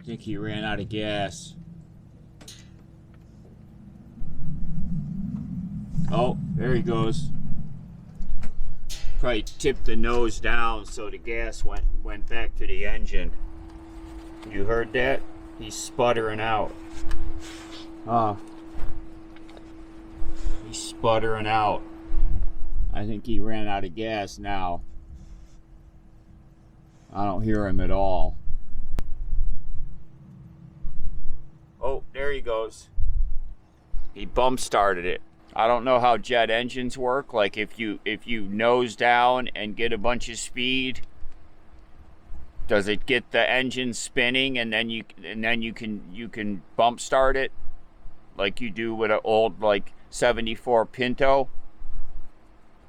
I think he ran out of gas. Oh, there he goes. Probably tipped the nose down so the gas went back to the engine. You heard that? He's sputtering out. He's sputtering out. I think he ran out of gas now. I don't hear him at all. Oh, there he goes. He bump started it. I don't know how jet engines work. Like if you nose down and get a bunch of speed, does it get the engine spinning and then you can bump start it like you do with an old like 74 Pinto?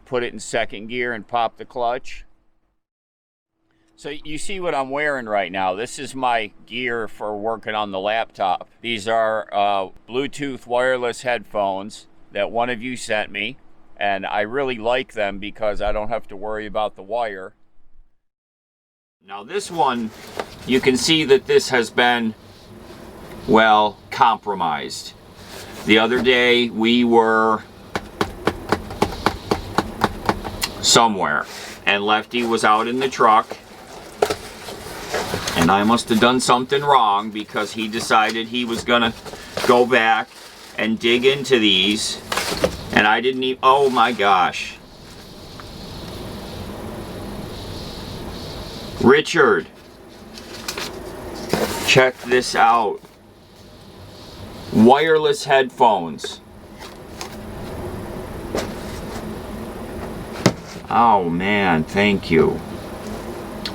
Put it in second gear and pop the clutch. So you see what I'm wearing right now. This is my gear for working on the laptop. These are Bluetooth wireless headphones that one of you sent me, and I really like them because I don't have to worry about the wire. Now this one, you can see that this has been, well, compromised. The other day we were somewhere and Lefty was out in the truck, and I must have done something wrong because he decided he was gonna go back and dig into these, and I didn't even, oh my gosh. Richard, check this out. Wireless headphones. Oh man, thank you.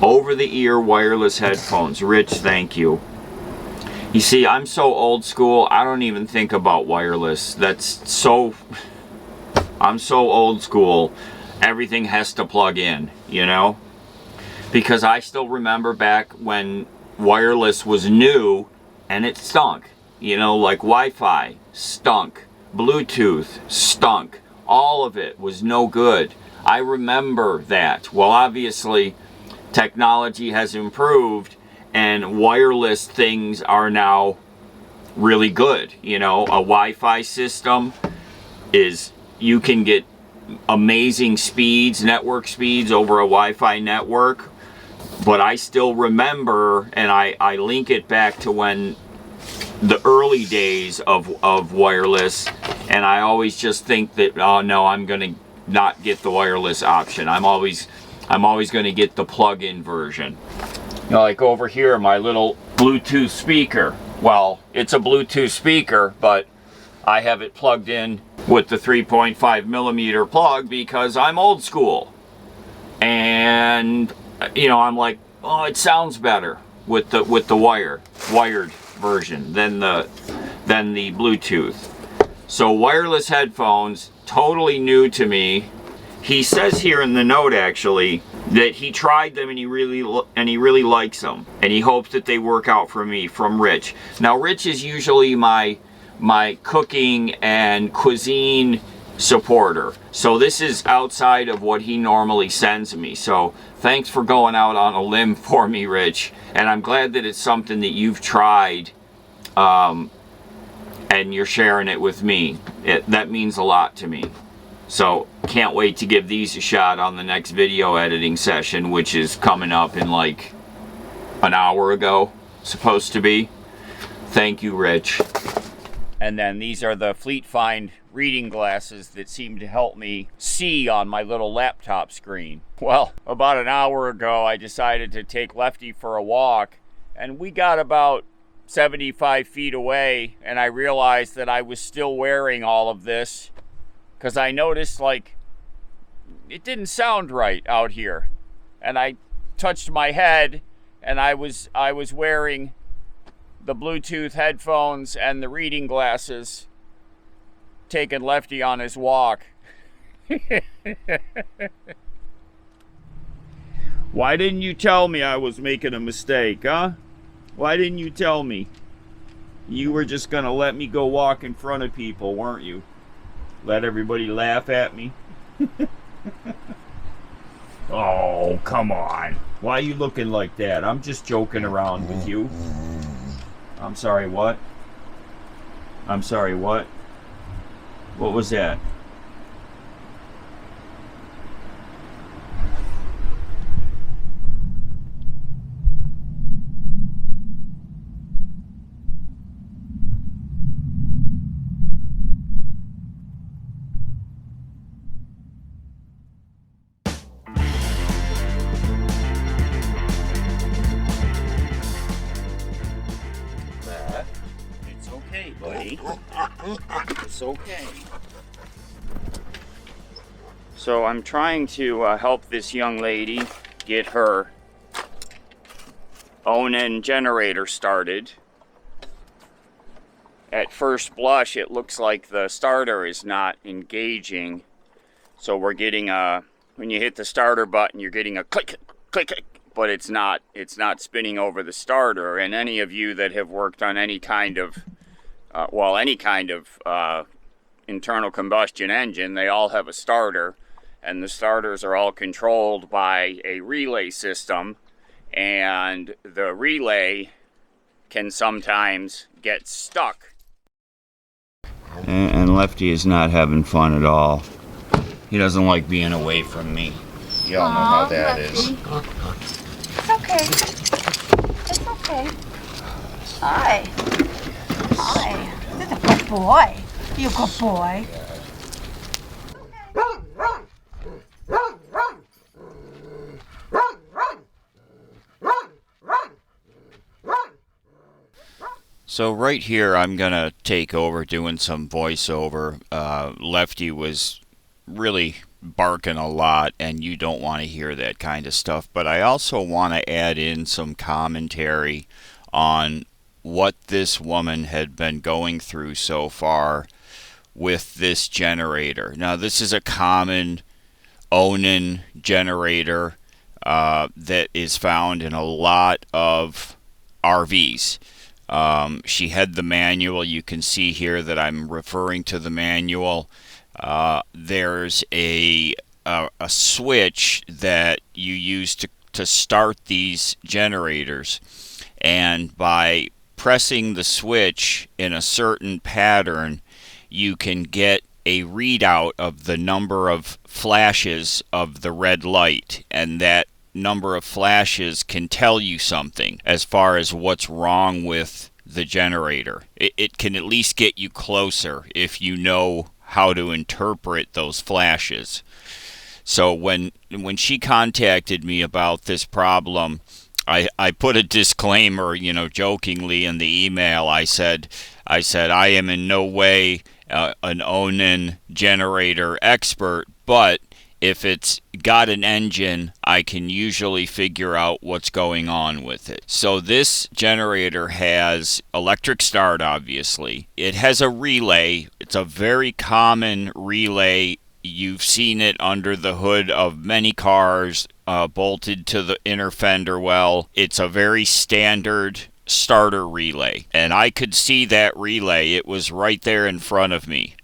Over-the-ear wireless headphones. Rich, thank you. You see, I'm so old school, I don't even think about wireless. I'm so old school. Everything has to plug in, you know? Because I still remember back when wireless was new and it stunk. You know, like Wi-Fi stunk. Bluetooth stunk. All of it was no good. I remember that. Well, obviously, technology has improved and wireless things are now really good. You know, a Wi-Fi system is, you can get amazing speeds, network speeds over a Wi-Fi network. But I still remember, and I link it back to when the early days of wireless, and I always just think that, oh no, I'm gonna not get the wireless option. I'm always gonna get the plug-in version. You know, like over here, my little Bluetooth speaker. Well, it's a Bluetooth speaker, but I have it plugged in with the 3.5 millimeter plug because I'm old school. And you know, I'm like, oh, it sounds better with the wired version than the Bluetooth. So wireless headphones, totally new to me. He says here in the note actually that he tried them and he really likes them, and he hopes that they work out for me, from Rich. Now Rich is usually my cooking and cuisine supporter, so this is outside of what he normally sends me. So thanks for going out on a limb for me, Rich, and I'm glad that it's something that you've tried and you're sharing it with me. That means a lot to me. So can't wait to give these a shot on the next video editing session, which is coming up in like an hour ago, supposed to be. Thank you, Rich. And then these are the Fleet Find reading glasses that seem to help me see on my little laptop screen. Well, about an hour ago, I decided to take Lefty for a walk, and we got about 75 feet away, and I realized that I was still wearing all of this because I noticed, like, it didn't sound right out here. And I touched my head, and I was wearing the Bluetooth headphones and the reading glasses, taking Lefty on his walk. Why didn't you tell me I was making a mistake, huh? Why didn't you tell me? You were just gonna let me go walk in front of people, weren't you? Let everybody laugh at me? Oh, come on. Why are you looking like that? I'm just joking around with you. I'm sorry, what? I'm sorry, what? What was that? It's okay, buddy. It's okay. So I'm trying to help this young lady get her Onan generator started. At first blush, it looks like the starter is not engaging. So we're getting when you hit the starter button, you're getting a click, click, click, but it's not spinning over the starter. And any of you that have worked on any kind of internal combustion engine, they all have a starter, and the starters are all controlled by a relay system, and the relay can sometimes get stuck. And Lefty is not having fun at all. He doesn't like being away from me. Y'all know how that Lefty. is. It's okay. It's okay. Hi. Hi. This is a good boy. You a good boy. So right here, I'm gonna take over doing some voiceover. Lefty was really barking a lot, and you don't want to hear that kind of stuff. But I also want to add in some commentary on what this woman had been going through so far with this generator. Now, this is a common Onan generator that is found in a lot of RVs. She had the manual. You can see here that I'm referring to the manual. There's a switch that you use to start these generators, and by pressing the switch in a certain pattern, you can get a readout of the number of flashes of the red light, and that number of flashes can tell you something as far as what's wrong with the generator. It can at least get you closer if you know how to interpret those flashes. So when she contacted me about this problem, I put a disclaimer, jokingly in the email. I said I am in no way an Onan generator expert, but if it's got an engine, I can usually figure out what's going on with it. So this generator has electric start, obviously. It has a relay. It's a very common relay. You've seen it under the hood of many cars, bolted to the inner fender well. It's a very standard starter relay, and I could see that relay. It was right there in front of me.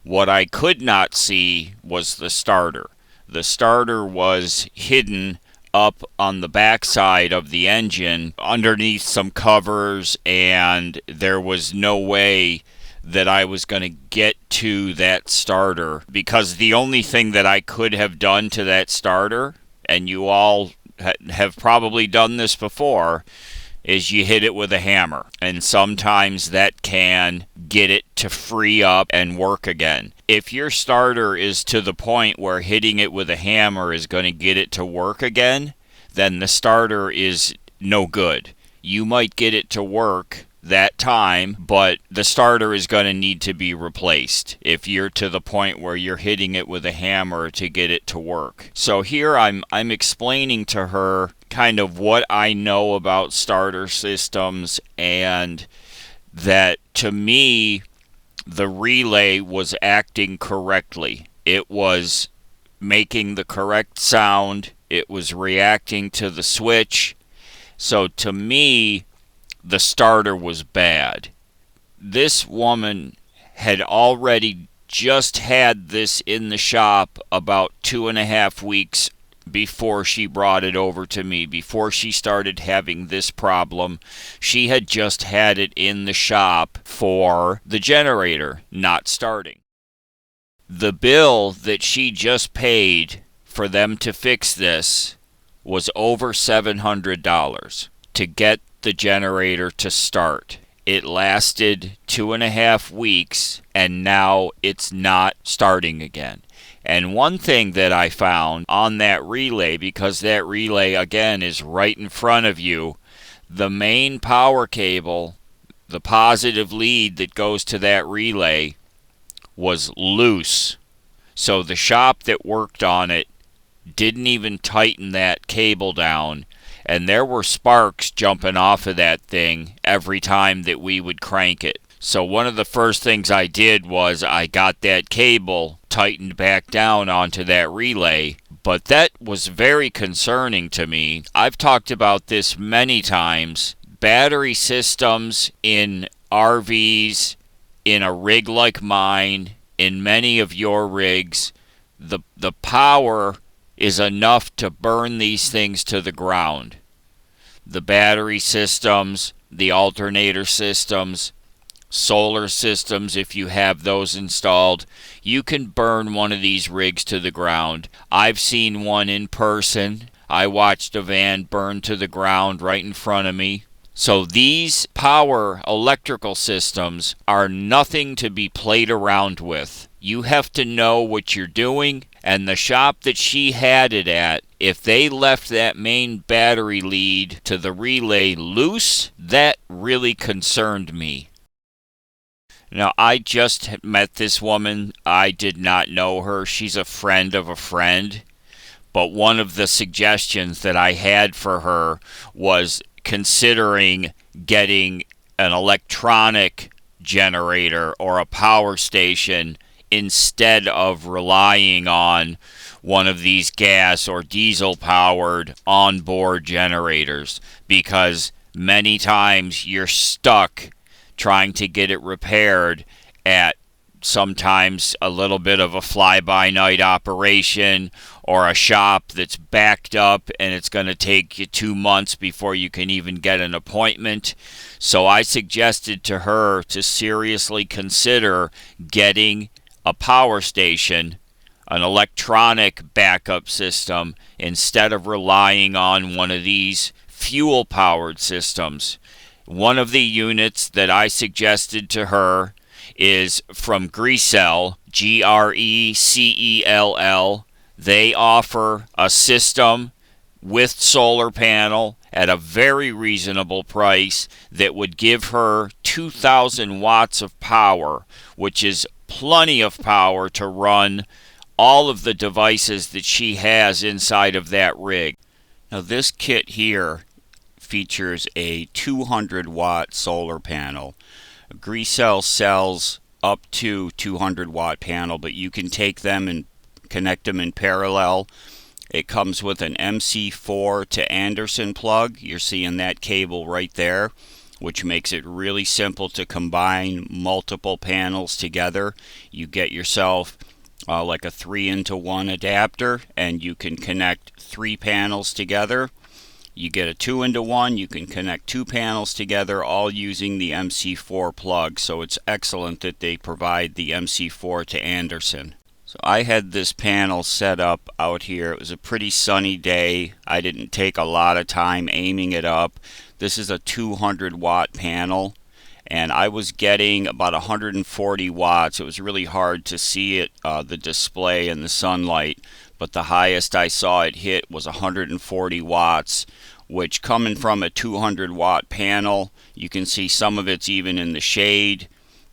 What I could not see was the starter. The starter was hidden up on the backside of the engine underneath some covers, and there was no way that I was going to get to that starter, because the only thing that I could have done to that starter, and you all have probably done this before, is you hit it with a hammer, and sometimes that can get it to free up and work again. If your starter is to the point where hitting it with a hammer is going to get it to work again, then the starter is no good. You might get it to work that time, but the starter is going to need to be replaced if you're to the point where you're hitting it with a hammer to get it to work. So here I'm explaining to her kind of what I know about starter systems, and that to me the relay was acting correctly. It was making the correct sound. It was reacting to the switch. So to me, the starter was bad. This woman had already just had this in the shop about 2.5 weeks before she brought it over to me, before she started having this problem. She had just had it in the shop for the generator not starting. The bill that she just paid for them to fix this was over $700 to get the generator to start. It lasted 2.5 weeks, and now it's not starting again. And one thing that I found on that relay, because that relay again is right in front of you, the main power cable, the positive lead that goes to that relay, was loose. So the shop that worked on it didn't even tighten that cable down, and there were sparks jumping off of that thing every time that we would crank it. So one of the first things I did was I got that cable tightened back down onto that relay, but that was very concerning to me. I've talked about this many times. Battery systems in RVs, in a rig like mine, in many of your rigs, the power is enough to burn these things to the ground. The battery systems, the alternator systems, solar systems, if you have those installed, you can burn one of these rigs to the ground. I've seen one in person. I watched a van burn to the ground right in front of me. So these power electrical systems are nothing to be played around with. You have to know what you're doing, and the shop that she had it at, if they left that main battery lead to the relay loose, that really concerned me. Now, I just met this woman. I did not know her. She's a friend of a friend. But one of the suggestions that I had for her was considering getting an electronic generator or a power station instead of relying on one of these gas or diesel powered onboard generators, because many times you're stuck trying to get it repaired at sometimes a little bit of a fly-by-night operation, or a shop that's backed up and it's going to take you 2 months before you can even get an appointment. So I suggested to her to seriously consider getting a power station, an electronic backup system, instead of relying on one of these fuel-powered systems. One of the units that I suggested to her is from Grecell, Grecell. They offer a system with solar panel at a very reasonable price that would give her 2,000 watts of power, which is plenty of power to run all of the devices that she has inside of that rig. Now, this kit here features a 200 watt solar panel. Grecell sells up to 200 watt panel, but you can take them and connect them in parallel. It comes with an MC4 to Anderson plug. You're seeing that cable right there, which makes it really simple to combine multiple panels together. You get yourself like a 3-into-1 adapter, and you can connect 3 panels together. You get a 2-into-1, you can connect 2 panels together, all using the MC4 plug. So it's excellent that they provide the MC4 to Anderson. So I had this panel set up out here. It was a pretty sunny day. I didn't take a lot of time aiming it up. This is a 200 watt panel, and I was getting about 140 watts. It was really hard to see it, the display in the sunlight, but the highest I saw it hit was 140 watts, which, coming from a 200 watt panel, you can see some of it's even in the shade.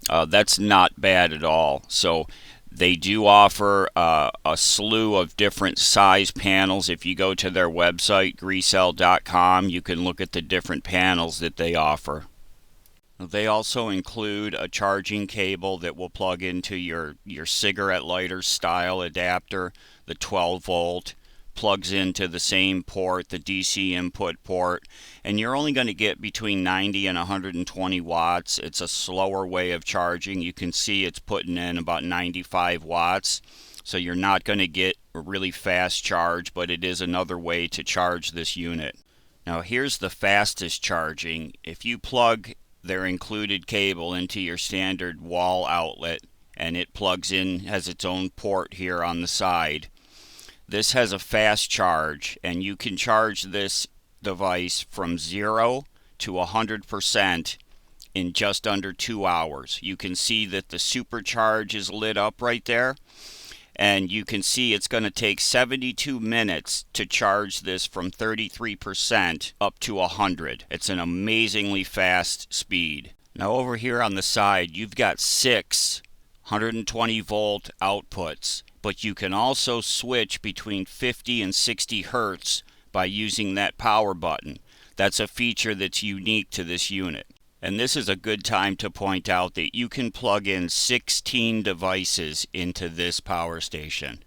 That's not bad at all. So they do offer a slew of different size panels. If you go to their website, Grecell.com, you can look at the different panels that they offer. They also include a charging cable that will plug into your cigarette lighter style adapter. The 12 volt plugs into the same port, the DC input port, and you're only going to get between 90 and 120 watts. It's a slower way of charging. You can see it's putting in about 95 watts, so you're not going to get a really fast charge, but it is another way to charge this unit. Now here's the fastest charging. If you plug their included cable into your standard wall outlet, and it plugs in, has its own port here on the side, this has a fast charge, and you can charge this device from 0 to 100% in just under 2 hours. You can see that the supercharge is lit up right there, and you can see it's going to take 72 minutes to charge this from 33% up to 100. It's an amazingly fast speed. Now over here on the side, you've got 6 120 volt outputs, but you can also switch between 50 and 60 hertz by using that power button. That's a feature that's unique to this unit. And this is a good time to point out that you can plug in 16 devices into this power station.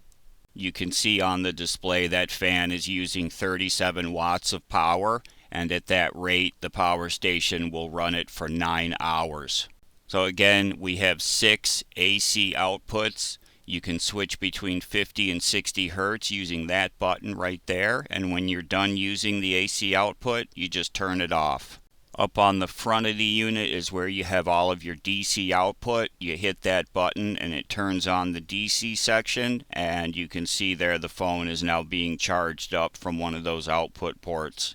You can see on the display that fan is using 37 watts of power, and at that rate the power station will run it for 9 hours. So again, we have 6 AC outputs. You can switch between 50 and 60 hertz using that button right there, and when you're done using the AC output, you just turn it off. Up on the front of the unit is where you have all of your DC output. You hit that button and it turns on the DC section, and you can see there the phone is now being charged up from one of those output ports.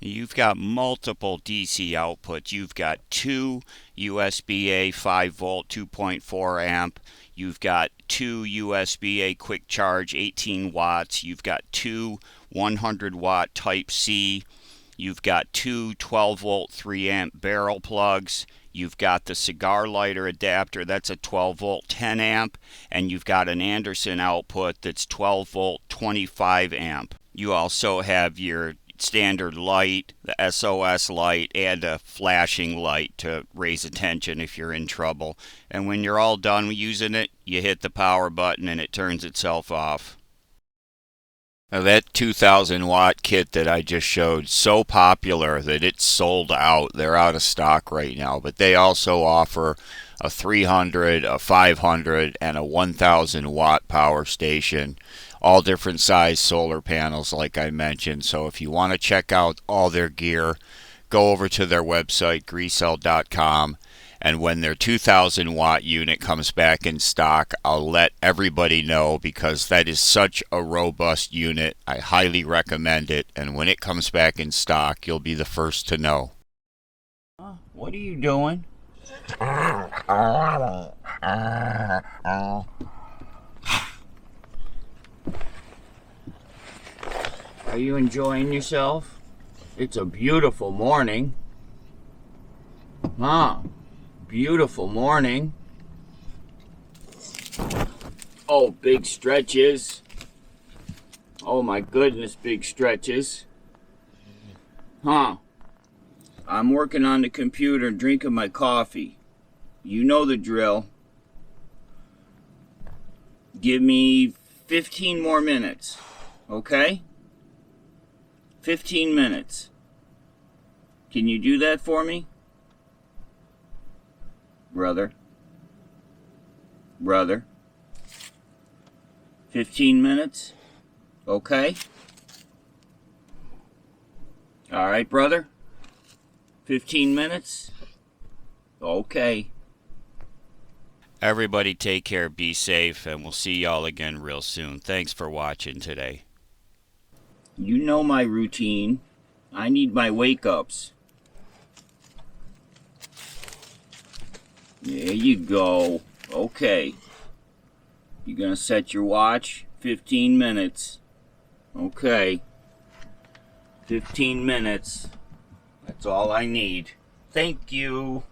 You've got multiple DC outputs. You've got 2 USB-A 5 volt 2.4 amp. You've got 2 USB-A quick charge 18 watts. You've got 2 100 watt type C. You've got 2 12 volt 3 amp barrel plugs. You've got the cigar lighter adapter, that's a 12 volt 10 amp. And you've got an Anderson output that's 12 volt 25 amp. You also have your standard light, the SOS light, and a flashing light to raise attention if you're in trouble. And when you're all done using it, you hit the power button and it turns itself off. Now that 2000 watt kit that I just showed, so popular that it's sold out. They're out of stock right now, but they also offer a 300, a 500, and a 1000 watt power station. All different size solar panels like I mentioned. So if you want to check out all their gear, go over to their website, Grecell.com. And when their 2000 watt unit comes back in stock, I'll let everybody know, because that is such a robust unit. I highly recommend it. And when it comes back in stock, you'll be the first to know. What are you doing? Are you enjoying yourself? It's a beautiful morning. Huh? Beautiful morning. Oh, big stretches. Oh my goodness, big stretches. Huh? I'm working on the computer and drinking my coffee. You know the drill. Give me 15 more minutes, okay? 15 minutes. Can you do that for me? Brother. 15 minutes? Okay. All right, brother. 15 minutes? Okay. Everybody take care, be safe, and we'll see y'all again real soon. Thanks for watching today. You know my routine. I need my wake-ups. There you go. Okay. You're gonna set your watch? 15 minutes. Okay. 15 minutes. That's all I need. Thank you.